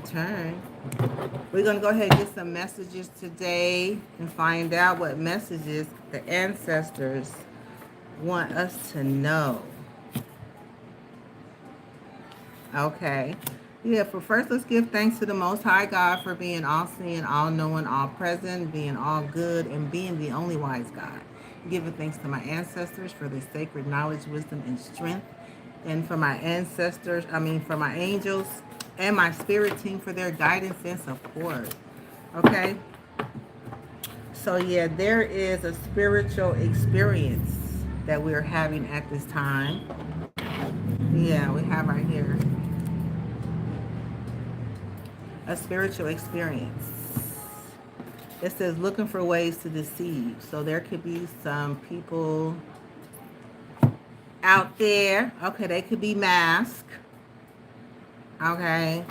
turn. We're going to go ahead and get some messages today and find out what messages the ancestors want us to know. Okay. Yeah, for first, let's give thanks to the Most High God for being all seeing, all knowing, all present, being all good, and being the only wise God. Giving thanks to my ancestors for their sacred knowledge, wisdom, and strength. And for my ancestors, for my angels and my spirit team for their guidance and support. Okay? So, yeah, there is a spiritual experience that we're having at this time. Yeah, we have right here a spiritual experience. It says looking for ways to deceive. So there could be some people out there. Okay, they could be masked. Okay.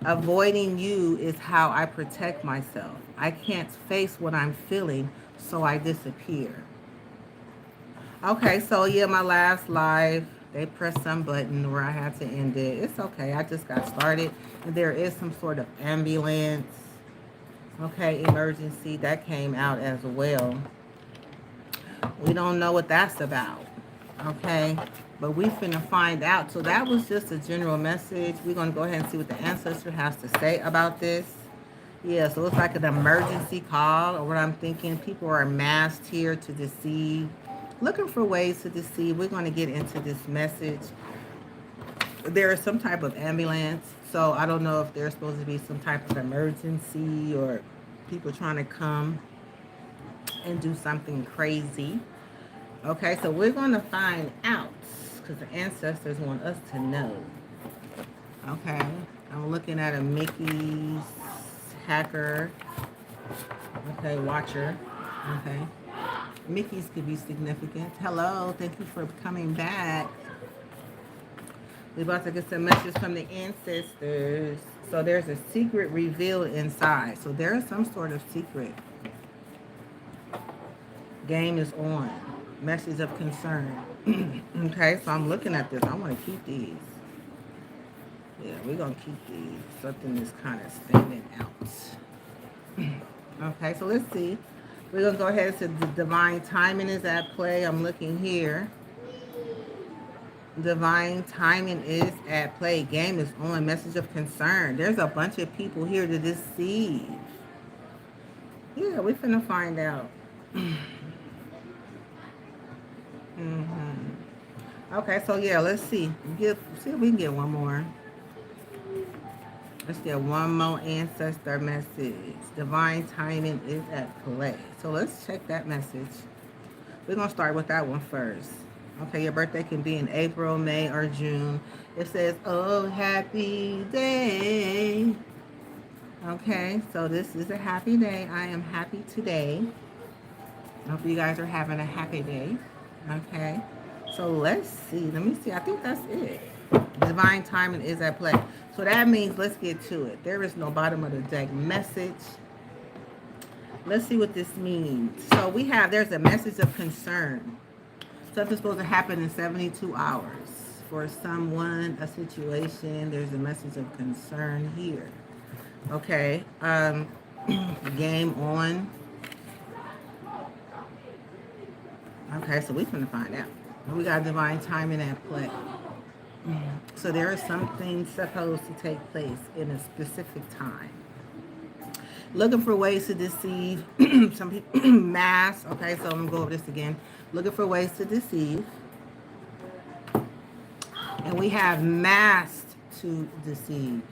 Avoiding you is how I protect myself. I can't face what I'm feeling, so I disappear. Okay, so yeah, my last live, they pressed some button where I had to end it. It's okay. I just got started. And there is some sort of ambulance. Okay, emergency that came out as well. We don't know what that's about. Okay, but we finna find out. So that was just a general message. We're gonna go ahead and see what the ancestor has to say about this. Yeah, so it's like an emergency call, or what I'm thinking. People are masked here to deceive, looking for ways to deceive. We're gonna get into this message. There is some type of ambulance, so I don't know if there's supposed to be some type of emergency or people trying to come and do something crazy. Okay, so we're going to find out because the ancestors want us to know. Okay, I'm looking at a Mickey's hacker. Okay, watcher. Okay, Mickey's could be significant. Hello, thank you for coming back. We're about to get some messages from the ancestors. So there's a secret revealed inside. So there is some sort of secret. Game is on. Message of concern. Okay, so I'm looking at this. I want to keep these. Yeah, we're going to keep these. Something is kind of standing out. Okay, so let's see. We're going to go ahead and say the divine timing is at play. I'm looking here. Divine timing is at play. Game is on. Message of concern. There's a bunch of people here to deceive. Yeah, we're finna find out. Okay, so yeah, let's see. See if we can get one more. Let's get one more ancestor message. Divine timing is at play. So let's check that message. We're going to start with that one first. Okay, your birthday can be in April, May, or June. It says, oh, happy day. Okay, so this is a happy day. I am happy today. I hope you guys are having a happy day. Okay, so let's see. Let me see. I think that's it. Divine timing is at play. So that means let's get to it. There is no bottom of the deck message. Let's see what this means. So there's a message of concern. Something's supposed to happen in 72 hours. For someone, a situation, there's a message of concern here. Okay. Game on. Okay, so we're going to find out. We got divine timing at play. So there is something supposed to take place in a specific time. Looking for ways to deceive. Some people mask. Okay, so I'm going to go over this again. Looking for ways to deceive. And we have masked to deceive.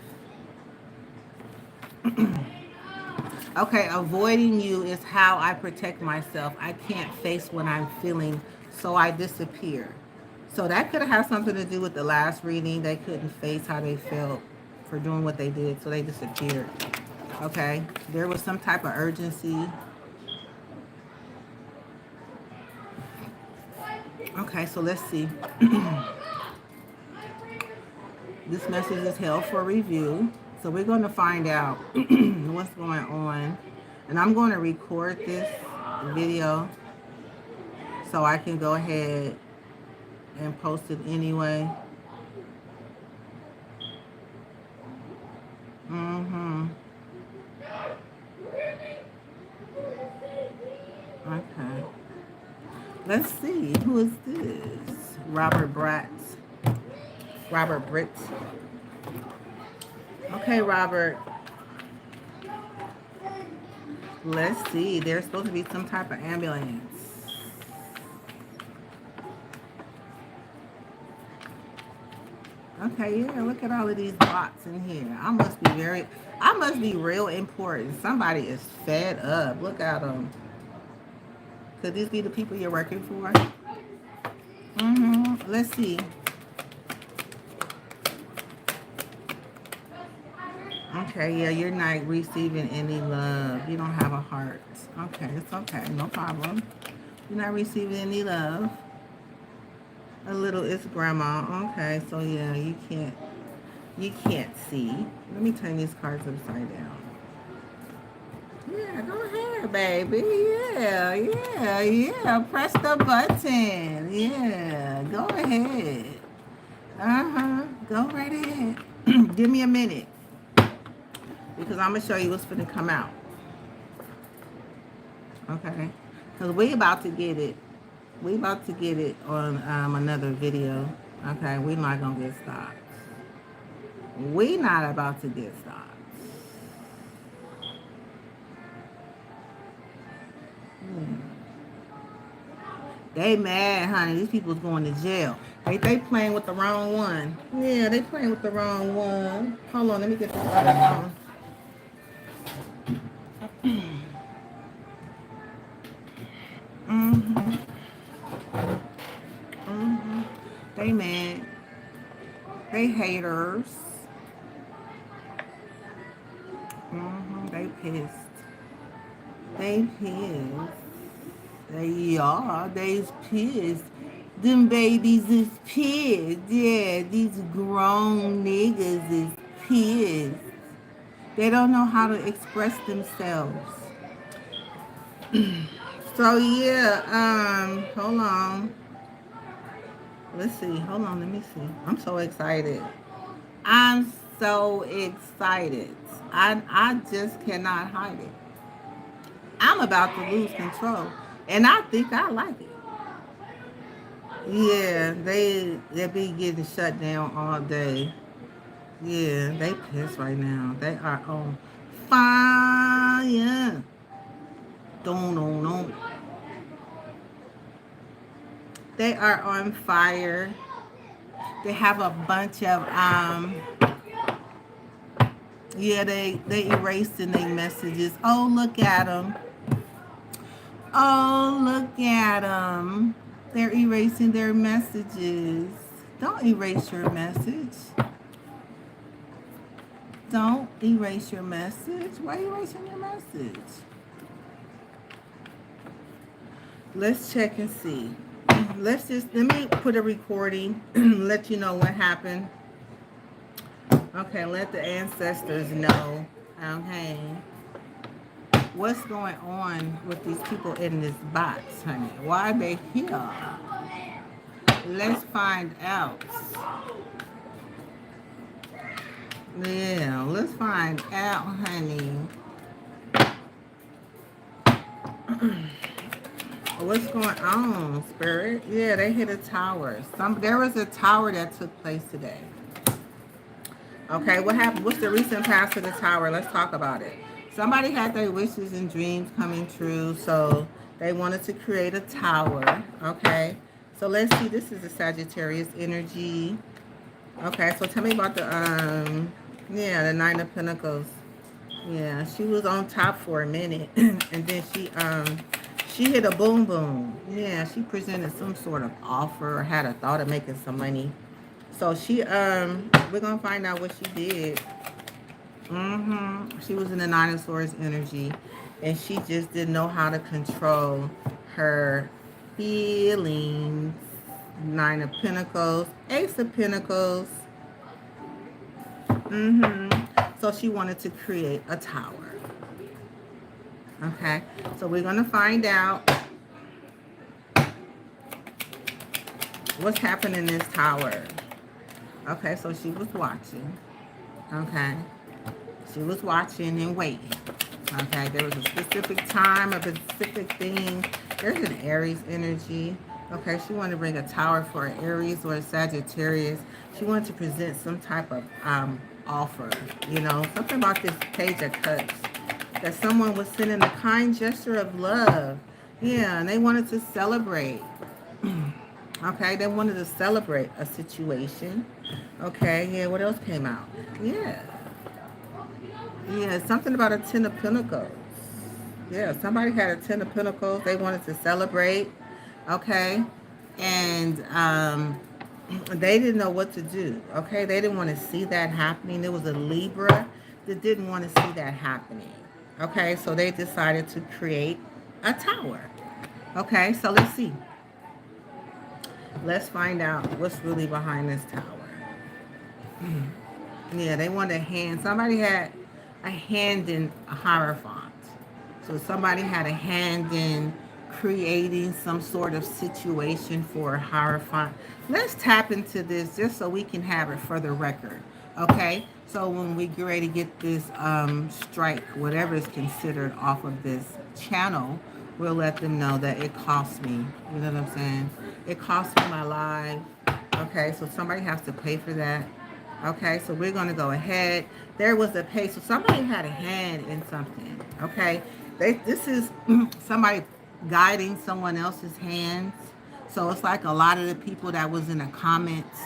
Okay, avoiding you is how I protect myself. I can't face what I'm feeling, so I disappear. So that could have something to do with the last reading. They couldn't face how they felt for doing what they did, so they disappeared. Okay, there was some type of urgency. Okay, so let's see. This message is held for review. So we're going to find out what's going on. And I'm going to record this video so I can go ahead and post it anyway. Let's see. Who is this? Robert Bratt. Robert Britt. Okay, Robert. Let's see. There's supposed to be some type of ambulance. Okay, yeah, look at all of these bots in here. I must be real important. Somebody is fed up. Look at them. Could these be the people you're working for? Let's see. Okay, yeah, you're not receiving any love. You don't have a heart. Okay, it's okay. No problem. You're not receiving any love. A little, it's grandma. Okay, so yeah, you can't see. Let me turn these cards upside down. Yeah, go ahead, baby. Yeah. Press the button. Yeah, go ahead. Go right ahead. Give me a minute. Because I'm going to show you what's going to come out. Okay? Because we about to get it. We about to get it on another video. Okay? We're not going to get stopped. We not about to get stopped. They mad, honey. These people's going to jail. They playing with the wrong one. Yeah, they playing with the wrong one. Hold on, let me get this other one. They mad. They haters. They pissed. They pissed. They's pissed. Them babies is pissed. Yeah, these grown niggas is pissed. They don't know how to express themselves. So yeah, hold on. Let's see. Hold on, let me see. I'm so excited. I'm so excited. I just cannot hide it. I'm about to lose control. And I think I like it. Yeah, they be getting shut down all day. Yeah, they pissed right now. They are on fire. Don't. They are on fire. They have a bunch of yeah, they erasing their messages. Oh, look at them. Oh, look at them. They're erasing their messages. Don't erase your message. Don't erase your message. Why are you erasing your message? Let's check and see. Let me put a recording, let you know what happened. Okay, let the ancestors know. Okay. What's going on with these people in this box, honey? Why are they here? Let's find out. Yeah, let's find out, honey. What's going on, Spirit? Yeah, they hit a tower. There was a tower that took place today. Okay, what happened? What's the recent past of the tower? Let's talk about it. Somebody had their wishes and dreams coming true, so they wanted to create a tower. Okay, so let's see. This is the Sagittarius energy. Okay, so tell me about the the Nine of Pentacles. Yeah, she was on top for a minute, and then she hit a boom boom. Yeah, she presented some sort of offer or had a thought of making some money. So she we're gonna find out what she did. She was in the Nine of Swords energy, and she just didn't know how to control her feelings. Nine of Pentacles, Ace of Pentacles. So she wanted to create a tower. Okay, so we're gonna find out what's happening in this tower. Okay, so she was watching. Okay, she was watching and waiting. Okay, there was a specific time, a specific thing There's an Aries energy. Okay, she wanted to bring a tower for an Aries or a Sagittarius. She wanted to present some type of offer. You know, something about this Page of Cups. That someone was sending a kind gesture of love. Yeah, and they wanted to celebrate. Okay, they wanted to celebrate a situation. Okay, yeah, what else came out? Yeah, yeah, something about a Ten of Pentacles. Yeah, somebody had a Ten of Pentacles. They wanted to celebrate. Okay, and they didn't know what to do. Okay, they didn't want to see that happening. There was a Libra that didn't want to see that happening. Okay, so they decided to create a tower. Okay, so let's see. Let's find out what's really behind this tower. Yeah, they wanted a hand. Somebody had a hand in a Hierophant. So somebody had a hand in creating some sort of situation for a Hierophant. Let's tap into this just so we can have it for the record. Okay? So when we get ready to get this strike, whatever is considered off of this channel, we'll let them know that it cost me. You know what I'm saying? It cost me my life. Okay, so somebody has to pay for that. Okay, so we're going to go ahead. There was a pay. So somebody had a hand in something. Okay, this is somebody guiding someone else's hands. So it's like a lot of the people that was in the comments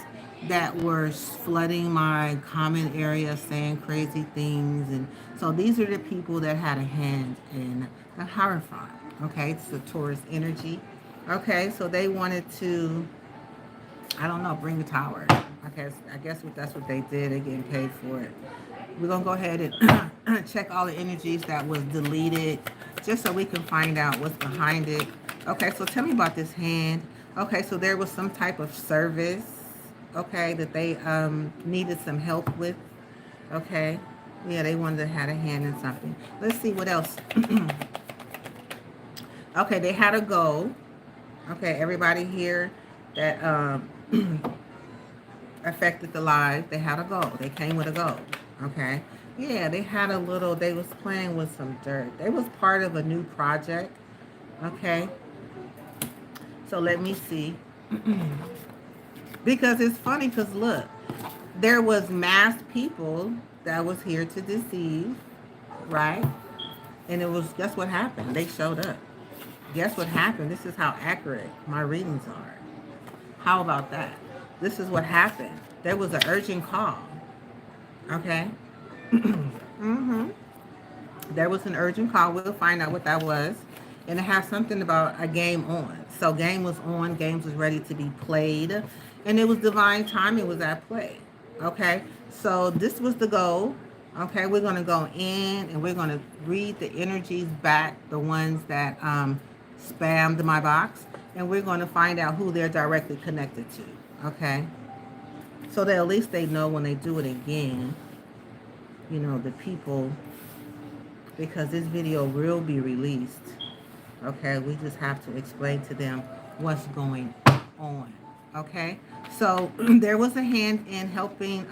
that were flooding my comment area saying crazy things. And so these are the people that had a hand in the Hierophant. Okay, it's the Taurus energy. Okay, so they wanted to, I don't know, bring the tower. I guess that's what they did. They're getting paid for it. We're going to go ahead and check all the energies that was deleted just so we can find out what's behind it. Okay, so tell me about this hand. Okay, so there was some type of service, okay, that they needed some help with. Okay, yeah, they wanted to have a hand in something. Let's see what else. Okay, they had a goal. Okay, everybody here that affected the live, they had a goal. They came with a goal. Okay. Yeah, they had a little, they was playing with some dirt. They was part of a new project. Okay. So let me see. Because it's funny because look, there was masked people that was here to deceive, right? And it was, guess what happened? They showed up. Guess what happened? This is how accurate my readings are. How about that? This is what happened. There was an urgent call. Okay? There was an urgent call. We'll find out what that was. And it has something about a game on. So game was on. Games was ready to be played. And it was divine timing was at play. Okay? So this was the goal. Okay? We're going to go in and we're going to read the energies back. The ones that spammed my box. And we're going to find out who they're directly connected to. Okay? So that at least they know when they do it again, you know, the people, because this video will be released. Okay? We just have to explain to them what's going on. Okay? So there was a hand in helping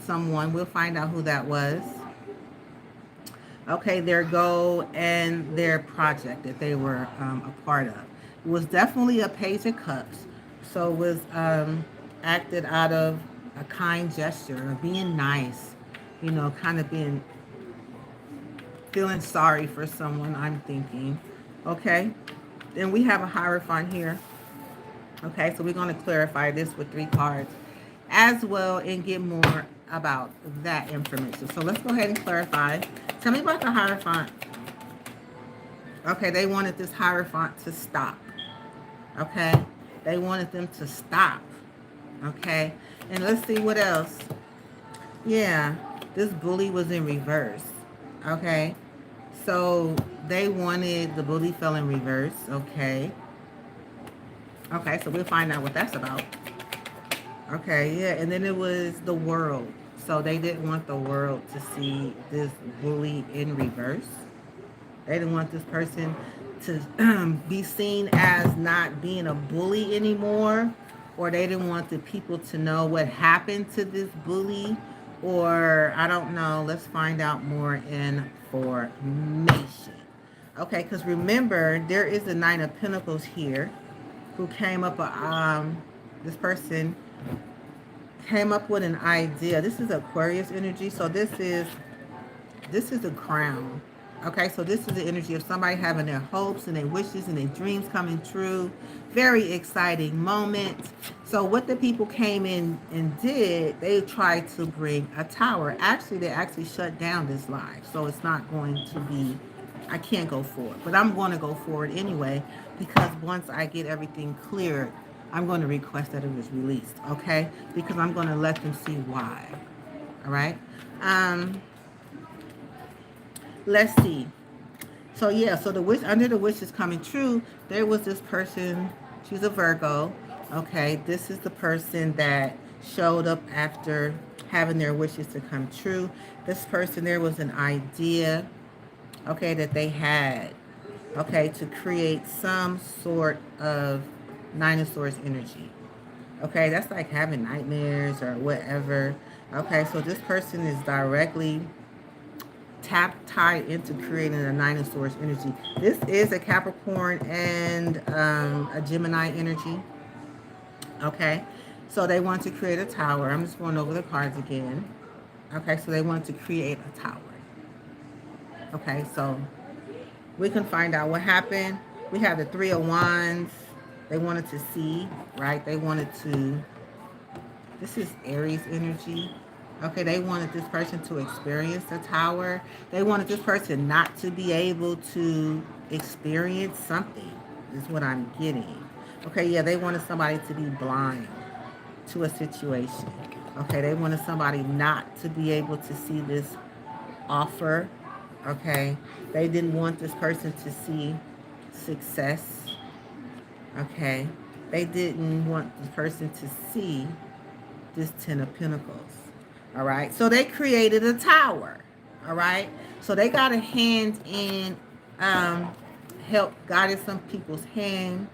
someone. We'll find out who that was. Okay, their goal and their project that they were a part of. It was definitely a Page of Cups. So it was acted out of a kind gesture of being nice, you know, kind of feeling sorry for someone, I'm thinking. Okay, then we have a Hierophant here. Okay, so we're going to clarify this with 3 cards as well and get more about that information. So let's go ahead and clarify. Tell me about the Hierophant. Okay, they wanted this Hierophant to stop. Okay, they wanted them to stop. Okay, and let's see what else. Yeah, this bully was in reverse. Okay, so they wanted, the bully fell in reverse. Okay, so we'll find out what that's about. Okay, yeah, and then it was the world. So they didn't want the world to see this bully in reverse. They didn't want this person to be seen as not being a bully anymore, or they didn't want the people to know what happened to this bully, or I don't know. Let's find out more information. Okay, because remember, there is the Nine of Pentacles here who came up, this person came up with an idea. This is Aquarius energy. So this is a crown. Okay, so this is the energy of somebody having their hopes and their wishes and their dreams coming true. Very exciting moment. So what the people came in and did, they tried to bring a tower. Actually, they actually shut down this live. So it's not going to be, I can't go forward. But I'm going to go forward anyway, because once I get everything cleared, I'm going to request that it was released. Okay, because I'm going to let them see why. All right. Let's see. So yeah, so the wish, under the wish is coming true, there was this person, she's a Virgo. Okay, this is the person that showed up after having their wishes to come true. This person, there was an idea, okay, that they had, okay, to create some sort of Nine of Swords energy. Okay, that's like having nightmares or whatever. Okay, so this person is directly tied into creating a Nine of Swords energy. This is a Capricorn and a Gemini energy. Okay, so they want to create a tower. I'm just going over the cards again. Okay, so they want to create a tower. Okay, so we can find out what happened. We have the Three of Wands. They wanted to see, right? They wanted to, this is Aries energy. Okay, they wanted this person to experience the tower. They wanted this person not to be able to experience something, is what I'm getting. Okay, yeah, they wanted somebody to be blind to a situation. Okay, they wanted somebody not to be able to see this offer. Okay, they didn't want this person to see success. Okay, they didn't want the person to see this Ten of Pentacles. All right, so they created a tower. All right, so they got a hand in help, guided some people's hand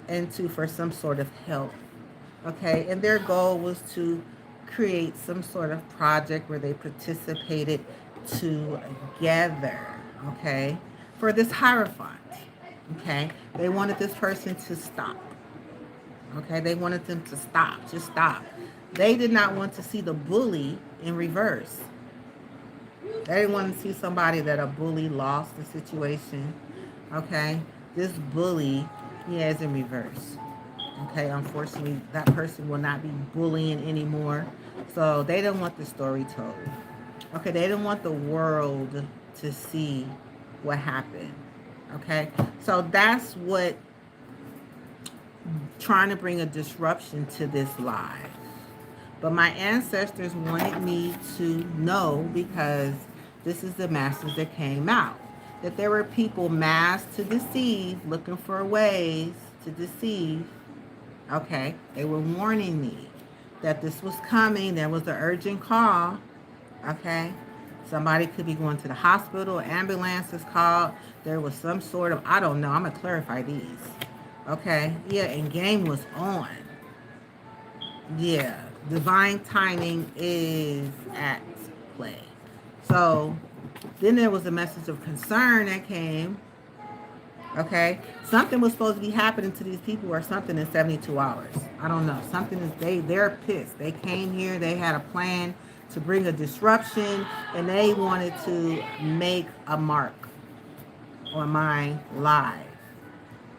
into for some sort of help. Okay, and their goal was to create some sort of project where they participated together. Okay, for this Hierophant. Okay, they wanted this person to stop. Okay, they wanted them to stop, just stop. They did not want to see the bully in reverse. They didn't want to see somebody that a bully lost the situation. Okay, this bully, he is in reverse. Okay, unfortunately, that person will not be bullying anymore. So they don't want the story told. Okay, they didn't want the world to see what happened. Okay, so that's what trying to bring a disruption to this live. But my ancestors wanted me to know, because this is the masters that came out, that there were people masked to deceive, looking for ways to deceive. Okay, they were warning me that this was coming. There was an urgent call. Okay, somebody could be going to the hospital, ambulance is called. There was some sort of, I don't know, I'm going to clarify these. Okay, yeah, and game was on. Yeah, divine timing is at play. So then there was a message of concern that came. Okay, something was supposed to be happening to these people, or something in 72 hours. I don't know. Something is, they're pissed. They came here, they had a plan to bring a disruption, and they wanted to make a mark on my life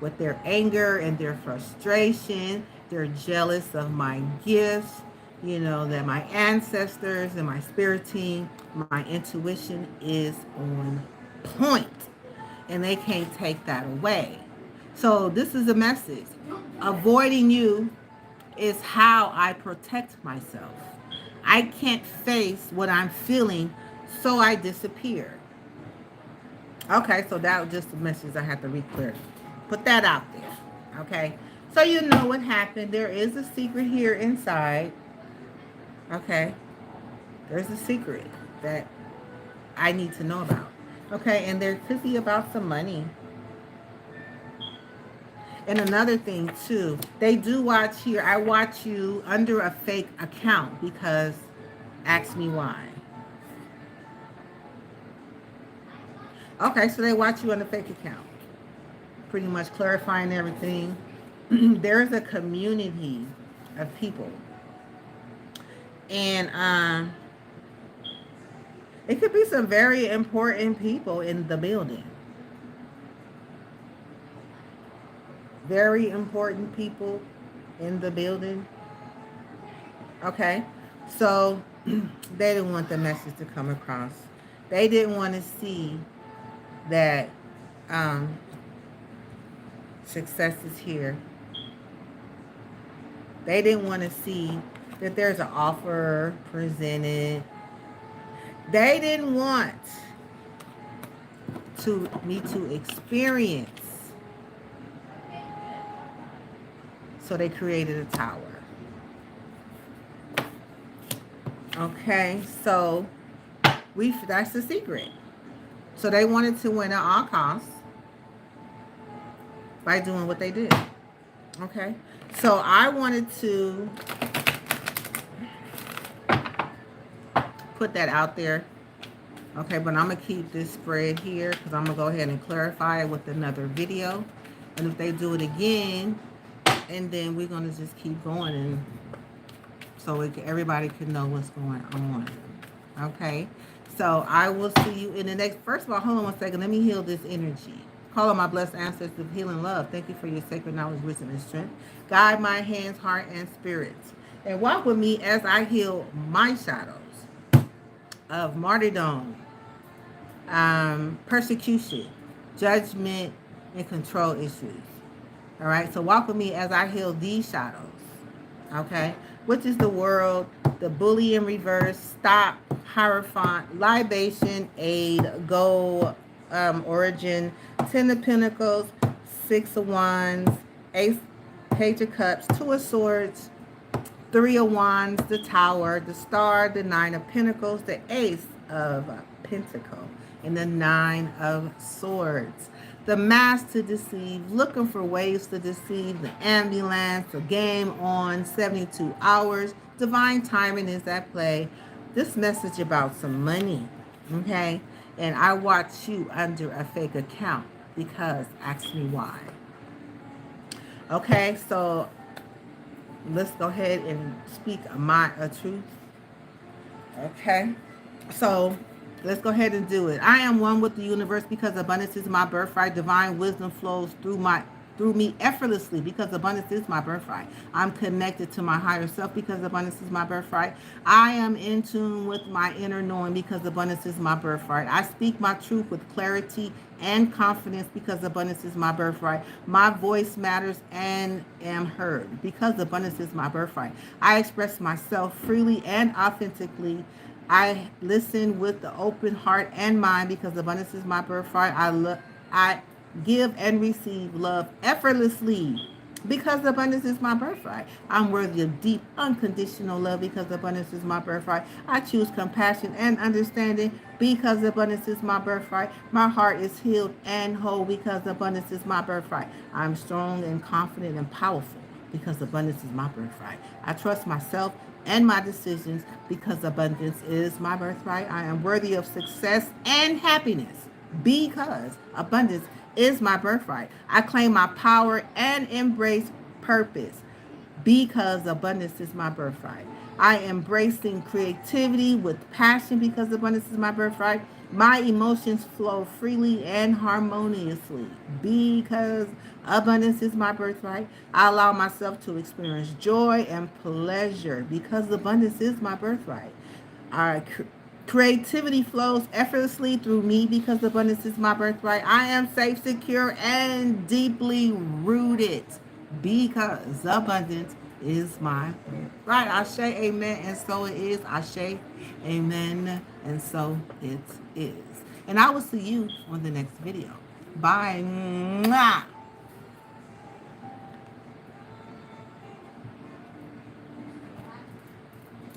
with their anger and their frustration. They're jealous of my gifts, you know, that my ancestors and my spirit team, my intuition is on point, and they can't take that away. So this is a message. Avoiding you is how I protect myself. I can't face what I'm feeling, so I disappear. Okay, so that was just a message I had to re-clear. Put that out there. Okay, so you know what happened. There is a secret here inside. Okay, there's a secret that I need to know about. Okay, and there could be about some money. And another thing too, they do watch here. I watch you under a fake account, because ask me why. Okay, so they watch you on a fake account. Pretty much clarifying everything. There's a community of people. And it could be some very important people in the building. Very important people in the building. Okay. So they didn't want the message to come across. They didn't want to see that um, success is here. They didn't want to see that there's an offer presented. They didn't want me to experience. So they created a tower. Okay, so that's the secret. So they wanted to win at all costs by doing what they did. Okay, so I wanted to put that out there. Okay, but I'm going to keep this spread here because I'm going to go ahead and clarify it with another video. And if they do it again, and then we're going to just keep going, and so everybody can know what's going on. Okay, so I will see you in the next. First of all, hold on one second. Let me heal this energy. Call on my blessed ancestors of healing love. Thank you for your sacred knowledge, wisdom, and strength. Guide my hands, heart, and spirits. And walk with me as I heal my shadows of martyrdom, persecution, judgment, and control issues. All right, so walk with me as I heal these shadows. Okay, which is the world, the bully in reverse, stop, Hierophant, libation, aid, go, origin, 10 of pentacles, 6 of wands, ace, page of cups, 2 of swords, 3 of wands, the tower, the star, the 9 of pentacles, the ace of pentacle, and the 9 of swords. The mask to deceive, looking for ways to deceive, the ambulance, the game on, 72 hours, divine timing is at play. This message about some money, okay? And I watch you under a fake account because ask me why. Okay, so let's go ahead and speak a truth. Okay, so let's go ahead and do it. I am one with the universe because abundance is my birthright. Divine wisdom flows through me effortlessly because abundance is my birthright. I'm connected to my higher self because abundance is my birthright. I am in tune with my inner knowing because abundance is my birthright. I speak my truth with clarity and confidence because abundance is my birthright. My voice matters and am heard because abundance is my birthright. I express myself freely and authentically. I listen with the open heart and mind because abundance is my birthright. I give and receive love effortlessly because abundance is my birthright. I'm worthy of deep, unconditional love because abundance is my birthright. I choose compassion and understanding because abundance is my birthright. My heart is healed and whole because abundance is my birthright. I'm strong and confident and powerful because abundance is my birthright. I trust myself and my decisions because abundance is my birthright. I am worthy of success and happiness because abundance is my birthright. I claim my power and embrace purpose because abundance is my birthright. I am embracing creativity with passion because abundance is my birthright. My emotions flow freely and harmoniously because abundance is my birthright. I allow myself to experience joy and pleasure because abundance is my birthright. Creativity flows effortlessly through me because abundance is my birthright. I am safe, secure, and deeply rooted because abundance is my birthright. Ashe, amen, and so it is. Ashe, amen, and so it is. And I will see you on the next video. Bye. Mwah.